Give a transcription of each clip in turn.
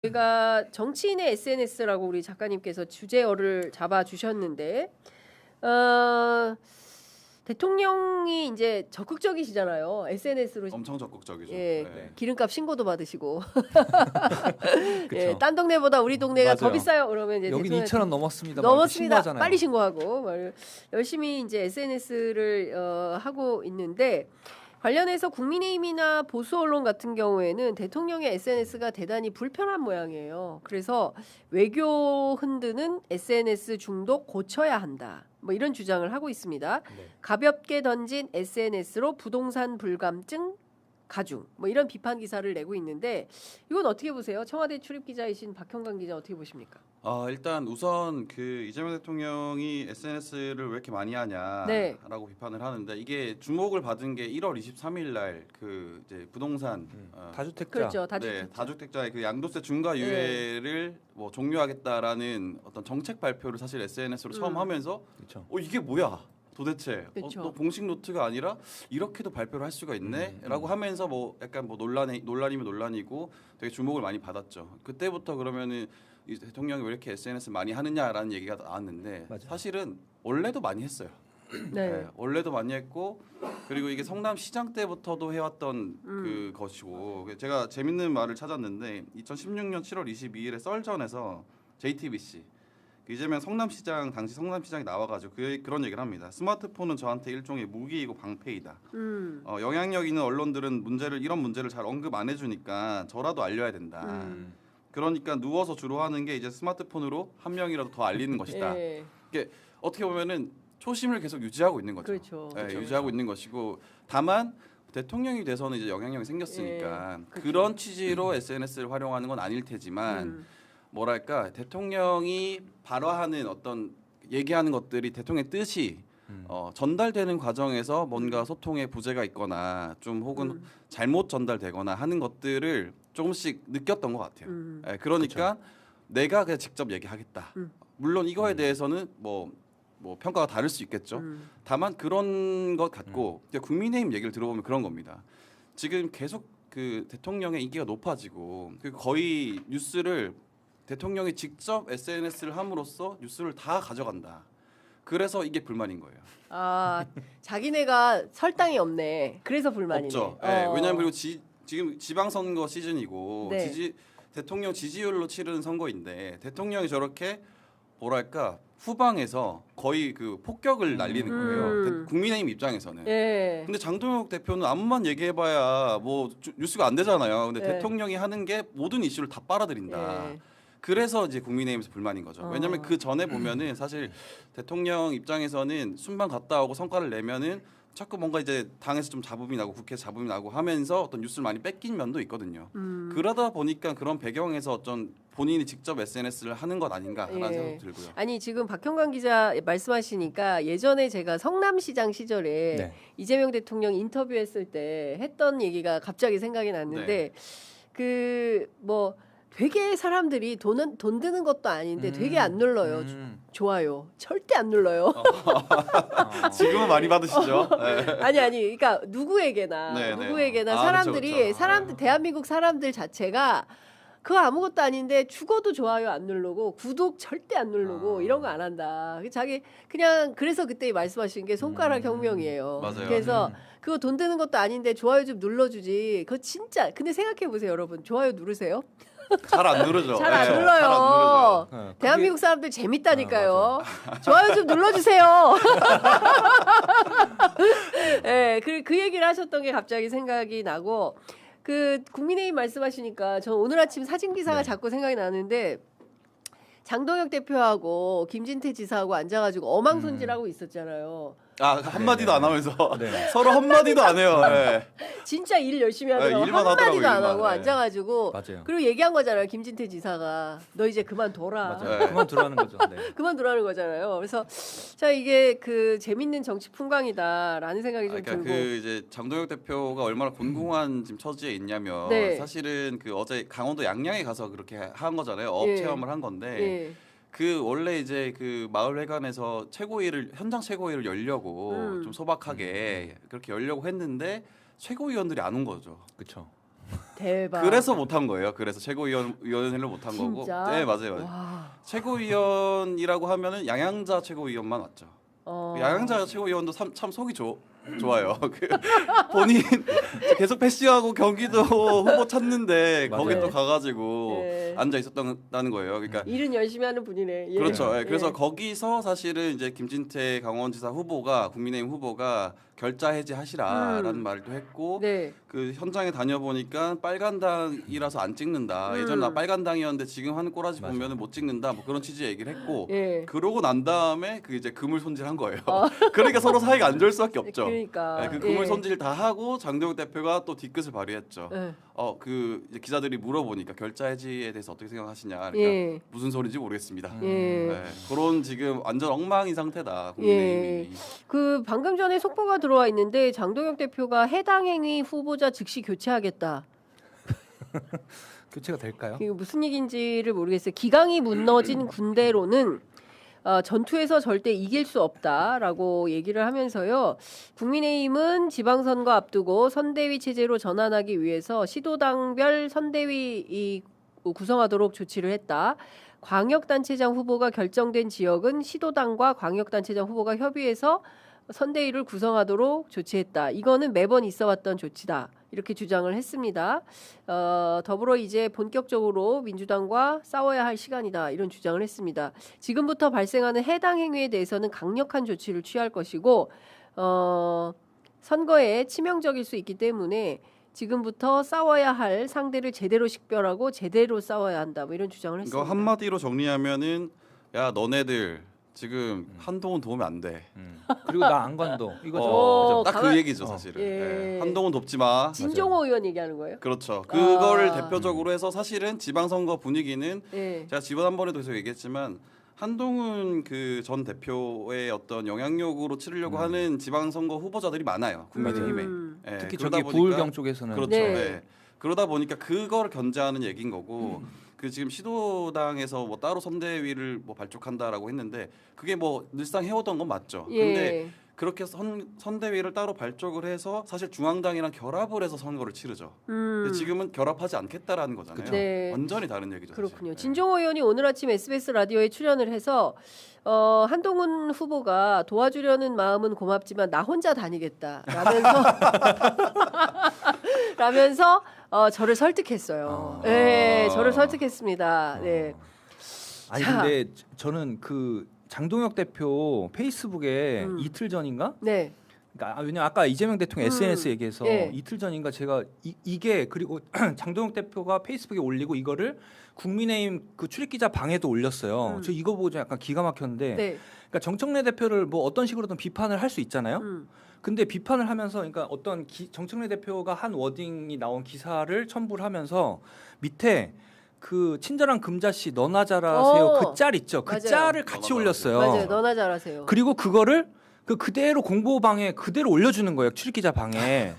저희가 정치인의 SNS라고 우리 작가님께서 주제어를 잡아 주셨는데 대통령이 이제 적극적이시잖아요. SNS로 엄청 적극적이죠. 예, 네. 기름값 신고도 받으시고 예, 그쵸. 딴 동네보다 우리 동네가 더 맞아요. 비싸요. 그러면 이제 여긴 대통령한테 2,000원 넘었습니다. 넘었습니다. 신고하잖아요. 빨리 신고하고 열심히 이제 SNS를 하고 있는데 관련해서 국민의힘이나 보수 언론 같은 경우에는 대통령의 SNS가 대단히 불편한 모양이에요. 그래서 외교 흔드는 SNS 중독 고쳐야 한다. 뭐 이런 주장을 하고 있습니다. 네. 가볍게 던진 SNS로 부동산 불감증 가중. 뭐 이런 비판 기사를 내고 있는데 이건 어떻게 보세요? 청와대 출입 기자이신 박형광 기자 어떻게 보십니까? 일단 우선 그 이재명 대통령이 SNS를 왜 이렇게 많이 하냐라고 네. 비판을 하는데 이게 주목을 받은 게 1월 23일 날 그 이제 부동산 다주택자. 그렇죠. 네, 다주택자의 그 양도세 중과 유예를 뭐 종료하겠다라는 어떤 정책 발표를 사실 SNS로 처음 하면서 그렇죠. 이게 뭐야? 도대체 그쵸. 또 공식 노트가 아니라 이렇게도 발표를 할 수가 있네?라고 하면서 뭐 약간 뭐 논란이면 논란이고 되게 주목을 많이 받았죠. 그때부터 그러면은 이 대통령이 왜 이렇게 SNS 많이 하느냐라는 얘기가 나왔는데 맞아. 사실은 원래도 많이 했어요. 네. 네, 원래도 많이 했고 그리고 이게 성남시장 때부터도 해왔던 그 것이고 제가 재밌는 말을 찾았는데 2016년 7월 22일에 썰전에서 JTBC 이재명 성남시장 당시 성남시장이 나와가지고 그런 얘기를 합니다. 스마트폰은 저한테 일종의 무기이고 방패이다. 영향력 있는 언론들은 이런 문제를 잘 언급 안 해주니까 저라도 알려야 된다. 그러니까 누워서 주로 하는 게 이제 스마트폰으로 한 명이라도 더 알리는 것이다. 예. 이게 어떻게 보면은 초심을 계속 유지하고 있는 거죠. 그렇죠. 네, 그렇죠. 유지하고 있는 것이고 다만 대통령이 돼서는 이제 영향력이 생겼으니까 그런 취지로 SNS를 활용하는 건 아닐 테지만 뭐랄까 대통령이 발화하는 어떤 얘기하는 것들이 대통령의 뜻이 전달되는 과정에서 뭔가 소통에 부재가 있거나 좀 혹은 잘못 전달되거나 하는 것들을 조금씩 느꼈던 것 같아요. 그러니까 내가 그냥 직접 얘기하겠다. 물론 이거에 대해서는 뭐 평가가 다를 수 있겠죠. 다만 그런 것 같고 이제 국민의힘 얘기를 들어보면 그런 겁니다. 지금 계속 그 대통령의 인기가 높아지고 거의 뉴스를 대통령이 직접 SNS를 함으로써 뉴스를 다 가져간다. 그래서 이게 불만인 거예요. 자기네가 설당이 없네. 그래서 불만이네. 없죠. 네, 왜냐하면 그리고 지금 지방선거 시즌이고 네. 대통령 지지율로 치르는 선거인데 대통령이 저렇게 뭐랄까 후방에서 거의 그 폭격을 날리는 거예요. 국민의힘 입장에서는. 예. 근데 장동혁 대표는 아무만 얘기해봐야 뭐 뉴스가 안 되잖아요. 근데 네. 대통령이 하는 게 모든 이슈를 다 빨아들인다. 예. 그래서 이제 국민의힘에서 불만인 거죠. 왜냐하면 그 전에 보면은 사실 대통령 입장에서는 순방 갔다 오고 성과를 내면은 자꾸 뭔가 이제 당에서 좀 잡음이 나고 국회에서 잡음이 나고 하면서 어떤 뉴스를 많이 뺏긴 면도 있거든요. 그러다 보니까 그런 배경에서 어떤 본인이 직접 SNS를 하는 것 아닌가라는 생각도 들고요. 아니 지금 박형광 기자 말씀하시니까 예전에 제가 성남시장 시절에 네. 이재명 대통령 인터뷰했을 때 했던 얘기가 갑자기 생각이 났는데 그 뭐 되게 사람들이 돈 드는 것도 아닌데 되게 안 눌러요. 좋아요. 절대 안 눌러요. 지금은 많이 받으시죠? 네. 아니 그러니까 누구에게나 네, 누구에게나 네. 사람들이 그렇죠. 사람들 대한민국 사람들 자체가 그거 아무것도 아닌데 죽어도 좋아요 안 누르고 구독 절대 안 누르고 이런 거 안 한다. 자기 그냥 그래서 그때 말씀하신 게 손가락 혁명이에요. 맞아요. 그래서 그거 돈 드는 것도 아닌데 좋아요 좀 눌러주지. 그거 진짜 근데 생각해 보세요 여러분. 좋아요 누르세요? 잘 안 누르죠. 잘 안 네, 눌러요. 잘안 누르죠. 네, 대한민국 사람들 재밌다니까요. 좋아요 좀 눌러주세요. 네, 그 얘기를 하셨던 게 갑자기 생각이 나고 그 국민의힘 말씀하시니까 저 오늘 아침 사진 기사가 자꾸 생각이 나는데 장동혁 대표하고 김진태 지사하고 앉아가지고 어망손질하고 있었잖아요. 한마디도 안 하면서 네. 서로 한마디도 안 해요. 네. 진짜 일 열심히 하더라고. 일만 한마디도 하더라고요, 안 일만. 하고 네. 앉아가지고 맞아요. 그리고 얘기한 거잖아요. 김진태 지사가 너 이제 그만둬라. 맞아요. 네. 그만두라는 거죠. 네. 그만두라는 거잖아요. 그래서 자 이게 그 재밌는 정치 풍광이다라는 생각이 좀 그러니까 들고. 그 이제 장동혁 대표가 얼마나 곤궁한 지금 처지에 있냐면 네. 사실은 그 어제 강원도 양양에 가서 그렇게 한 거잖아요. 어업 예. 체험을 한 건데 예. 그 원래 이제 그 마을회관에서 현장 최고위를 열려고 좀 소박하게 그렇게 열려고 했는데 최고위원들이 안 온 거죠. 그렇죠. 대박. 그래서 못한 거예요. 그래서 최고위원회를 못한 거고. 진짜? 네 맞아요. 와. 최고위원이라고 하면은 양양자 최고위원만 왔죠. 양양자 최고위원도 참 속이 좋아요. 그 본인 계속 패시하고 경기도 후보 찾는데 맞아요. 거기 또 가가지고 네. 앉아 있었다는 거예요. 그러니까 일은 열심히 하는 분이네. 예. 그렇죠. 예, 그래서 예. 거기서 사실은 이제 김진태 강원지사 후보가 국민의힘 후보가 결자 해지하시라라는 말도 했고 네. 그 현장에 다녀보니까 빨간당이라서 안 찍는다. 예전 나 빨간당이었는데 지금 하는 꼬라지 맞아. 보면은 못 찍는다. 뭐 그런 취지 얘기를 했고 예. 그러고 난 다음에 그 이제 금을 손질한 거예요. 그러니까 서로 사이가 안 좋을 수밖에 없죠. 그러니까. 네, 그 금을 예. 손질 다 하고 장동혁 대표가 또 뒤끝을 발휘했죠. 예. 그 이제 기자들이 물어보니까 결자 해지에 대해서 어떻게 생각하시냐. 그러니까 예. 무슨 소리인지 모르겠습니다. 예. 네, 그런 지금 완전 엉망인 상태다. 국민의힘이. 그 방금 전에 속보가 들어와 있는데 장동혁 대표가 해당 행위 후보자 즉시 교체하겠다. 교체가 될까요? 이게 무슨 얘기인지를 모르겠어요. 기강이 무너진 군대로는 전투에서 절대 이길 수 없다라고 얘기를 하면서요. 국민의힘은 지방선거 앞두고 선대위 체제로 전환하기 위해서 시도당별 선대위 구성하도록 조치를 했다. 광역단체장 후보가 결정된 지역은 시도당과 광역단체장 후보가 협의해서 선대위를 구성하도록 조치했다. 이거는 매번 있어왔던 조치다. 이렇게 주장을 했습니다. 더불어 이제 본격적으로 민주당과 싸워야 할 시간이다. 이런 주장을 했습니다. 지금부터 발생하는 해당 행위에 대해서는 강력한 조치를 취할 것이고 선거에 치명적일 수 있기 때문에 지금부터 싸워야 할 상대를 제대로 식별하고 제대로 싸워야 한다. 뭐 이런 주장을 했습니다. 이거 한마디로 정리하면은 야 너네들 지금 한동훈 도우면 안 돼. 그리고 나 안관도 이거죠. 어, 딱 그 강한- 얘기죠 사실은. 예. 예, 한동훈 돕지 마. 진종호 의원 얘기하는 거예요? 그렇죠. 그거를 아. 대표적으로 해서 사실은 지방선거 분위기는 예. 제가 지난번에도 계속 얘기했지만 한동훈 그 전 대표의 어떤 영향력으로 치르려고 하는 지방선거 후보자들이 많아요. 국민의힘에. 예, 특히 그러다 저기 보니까- 부울경 쪽에서는 그렇죠. 네. 예. 그러다 보니까 그걸 견제하는 얘기인 거고 그 지금 시도당에서 뭐 따로 선대위를 뭐 발족한다라고 했는데 그게 뭐 늘상 해오던 건 맞죠. 근데 예. 그렇게 선대위를 따로 발족을 해서 사실 중앙당이랑 결합을 해서 선거를 치르죠. 근데 지금은 결합하지 않겠다라는 거잖아요. 그쵸. 네. 완전히 다른 얘기죠. 사실. 그렇군요. 예. 진종호 의원이 오늘 아침 SBS 라디오에 출연을 해서 한동훈 후보가 도와주려는 마음은 고맙지만 나 혼자 다니겠다 라면서 저를 설득했어요. 네, 저를 설득했습니다. 네. 아니 자. 근데 저는 그 장동혁 대표 페이스북에 이틀 전인가? 네. 그러니까 왜냐 아까 이재명 대통령 SNS 얘기해서 예. 이틀 전인가 제가 이게 그리고 장동혁 대표가 페이스북에 올리고 이거를 국민의힘 그 출입기자 방에도 올렸어요. 저 이거 보고 좀 약간 기가 막혔는데, 네. 그러니까 정청래 대표를 뭐 어떤 식으로든 비판을 할 수 있잖아요. 근데 비판을 하면서 그러니까 어떤 정청래 대표가 한 워딩이 나온 기사를 첨부를 하면서 밑에 그 친절한 금자씨 너나 잘하세요 그 짤 있죠. 그 맞아요. 짤을 같이 너나 올렸어요. 맞아요. 너나 잘하세요. 그리고 그거를 그대로 공보방에 그대로 올려주는 거예요. 출입기자 방에.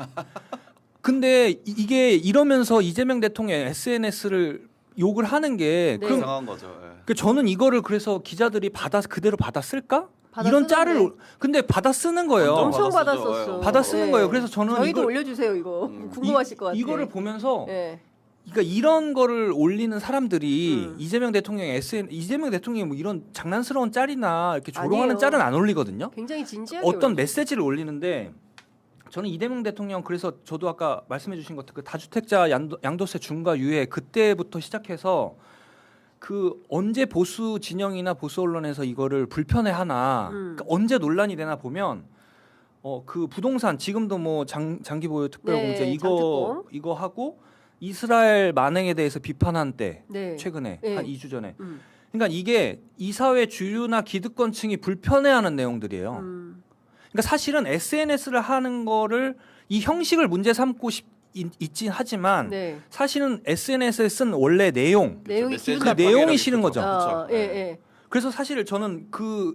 근데 이게 이러면서 이재명 대통령 SNS를 욕을 하는 게 네. 그럼 이상한 거죠. 예. 그 저는 이거를 그래서 기자들이 그대로 받아 쓸까? 받아 이런 쓰는데. 짤을 근데 받아 쓰는 거예요. 완전 엄청 받아 쓰죠. 받았었어. 받아 쓰는 네. 거예요. 그래서 저는 저희도 이걸 올려주세요 이거. 궁금하실 것 같아요. 이거를 보면서 네. 그러니까 이런 거를 올리는 사람들이 이재명 대통령의 이재명 대통령이 뭐 이런 장난스러운 짤이나 이렇게 조롱하는 아니에요. 짤은 안 올리거든요. 굉장히 진지하게 어떤 올려요. 메시지를 올리는데 저는 이재명 대통령 그래서 저도 아까 말씀해주신 것 그 다주택자 양도세 중과 유예 그때부터 시작해서 그 언제 보수 진영이나 보수 언론에서 이거를 불편해하나 그러니까 언제 논란이 되나 보면 그 부동산 지금도 뭐 장기 보유 특별공제 네, 이거 하고 이스라엘 만행에 대해서 비판한 때 네. 최근에 네. 한 2주 전에 그러니까 이게 이 사회 주류나 기득권층이 불편해하는 내용들이에요. 그러니까 사실은 SNS를 하는 거를 이 형식을 문제 삼고 있긴 하지만 네. 사실은 SNS에 쓴 원래 내용이 메시지 그 내용이 싫은 거죠. 아, 그렇죠. 예, 예. 그래서 사실 저는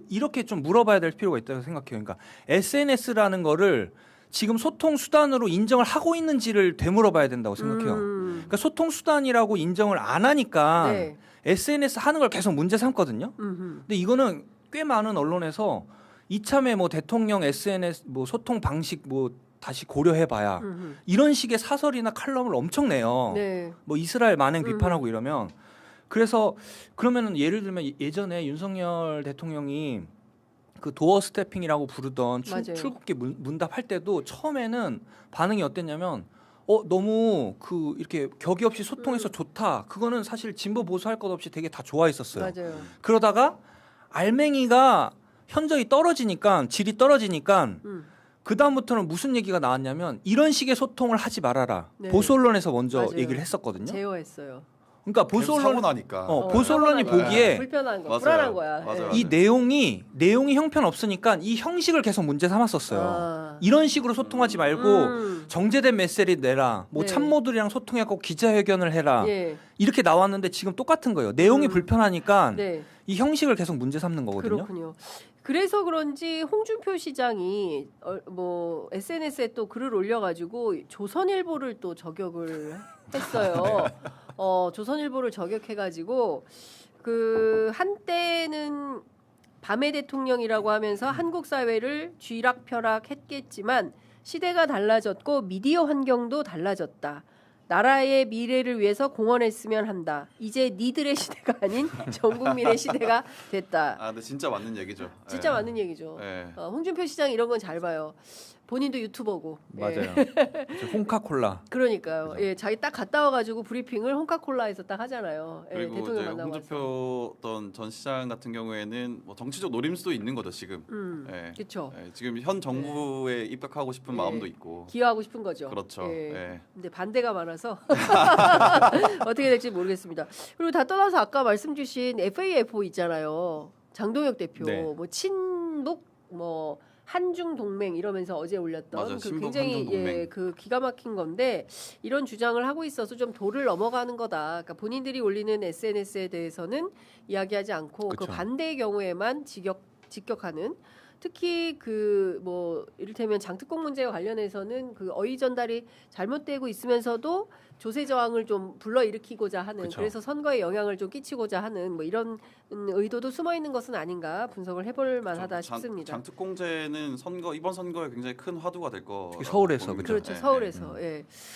이렇게 좀 물어봐야 될 필요가 있다고 생각해요. 그러니까 SNS라는 거를 지금 소통 수단으로 인정을 하고 있는지를 되물어봐야 된다고 생각해요. 그러니까 소통 수단이라고 인정을 안 하니까 네. SNS 하는 걸 계속 문제 삼거든요. 근데 이거는 꽤 많은 언론에서 이참에 뭐 대통령 SNS 뭐 소통 방식 뭐 다시 고려해봐야 이런 식의 사설이나 칼럼을 엄청 내요. 네. 뭐 이스라엘 만행 비판하고 이러면 그래서 그러면은 예를 들면 예전에 윤석열 대통령이 그 도어 스태핑이라고 부르던 맞아요. 출국기 문답할 때도 처음에는 반응이 어땠냐면 너무 그 이렇게 격이 없이 소통해서 좋다. 그거는 사실 진보 보수할 것 없이 되게 다 좋아했었어요. 맞아요. 그러다가 알맹이가 현저히 떨어지니까 질이 떨어지니까 그 다음부터는 무슨 얘기가 나왔냐면 이런 식의 소통을 하지 말아라. 네. 보수 언론에서 먼저 맞아요. 얘기를 했었거든요. 제어했어요. 그러니까 보수 계속 사고 언론 나니까. 보수 언론이 사고 나니까. 보기에 불편한 거, 맞아요. 불안한 거야. 맞아요. 이 내용이 형편없으니까 이 형식을 계속 문제 삼았었어요. 아. 이런 식으로 소통하지 말고 정제된 메시지 내라. 뭐 네. 참모들이랑 소통하고 기자회견을 해라. 예. 이렇게 나왔는데 지금 똑같은 거예요. 내용이 불편하니까 네. 이 형식을 계속 문제 삼는 거거든요. 그렇군요. 그래서 그런지 홍준표 시장이 뭐 SNS에 또 글을 올려가지고 조선일보를 또 저격을 했어요. 조선일보를 저격해가지고 그 한때는 밤의 대통령이라고 하면서 한국 사회를 쥐락펴락했겠지만 시대가 달라졌고 미디어 환경도 달라졌다. 나라의 미래를 위해서 공헌했으면 한다. 이제 니들의 시대가 아닌 전 국민의 시대가 됐다. 아, 근데 진짜 맞는 얘기죠. 진짜 예. 맞는 얘기죠. 예. 홍준표 시장 이런 건 잘 봐요. 본인도 유튜버고. 예. 맞아요. 홍카콜라. 그러니까요. 그죠. 예, 자기 딱 갔다 와가지고 브리핑을 홍카콜라에서 딱 하잖아요. 예, 그리고 대통령 이제 만나고 와서. 홍준표 어떤 전 시장 같은 경우에는 뭐 정치적 노림수도 있는 거죠 지금. 예. 그렇죠. 예, 지금 현 정부에 입각하고 싶은 예. 마음도 있고. 기여하고 싶은 거죠. 그렇죠. 예. 예. 근데 반대가 많아서 어떻게 될지 모르겠습니다. 그리고 다 떠나서 아까 말씀 주신 FAFO 있잖아요. 장동혁 대표 네. 뭐 친북 뭐 한중 동맹 이러면서 어제 올렸던 맞아요. 그 친북 굉장히 한중 동맹. 예, 그 기가 막힌 건데 이런 주장을 하고 있어서 좀 도를 넘어가는 거다. 그러니까 본인들이 올리는 SNS에 대해서는 이야기하지 않고 그 그쵸. 반대의 경우에만 직격하는 특히 그 뭐 이를테면 장특공 문제와 관련해서는 그 어의 전달이 잘못되고 있으면서도 조세 저항을 좀 불러일으키고자 하는 그쵸. 그래서 선거에 영향을 좀 끼치고자 하는 뭐 이런 의도도 숨어 있는 것은 아닌가 분석을 해볼 만하다 싶습니다. 장특공제는 이번 선거에 굉장히 큰 화두가 될 거. 특히 서울에서, 그죠? 그렇죠. 서울에서. 예.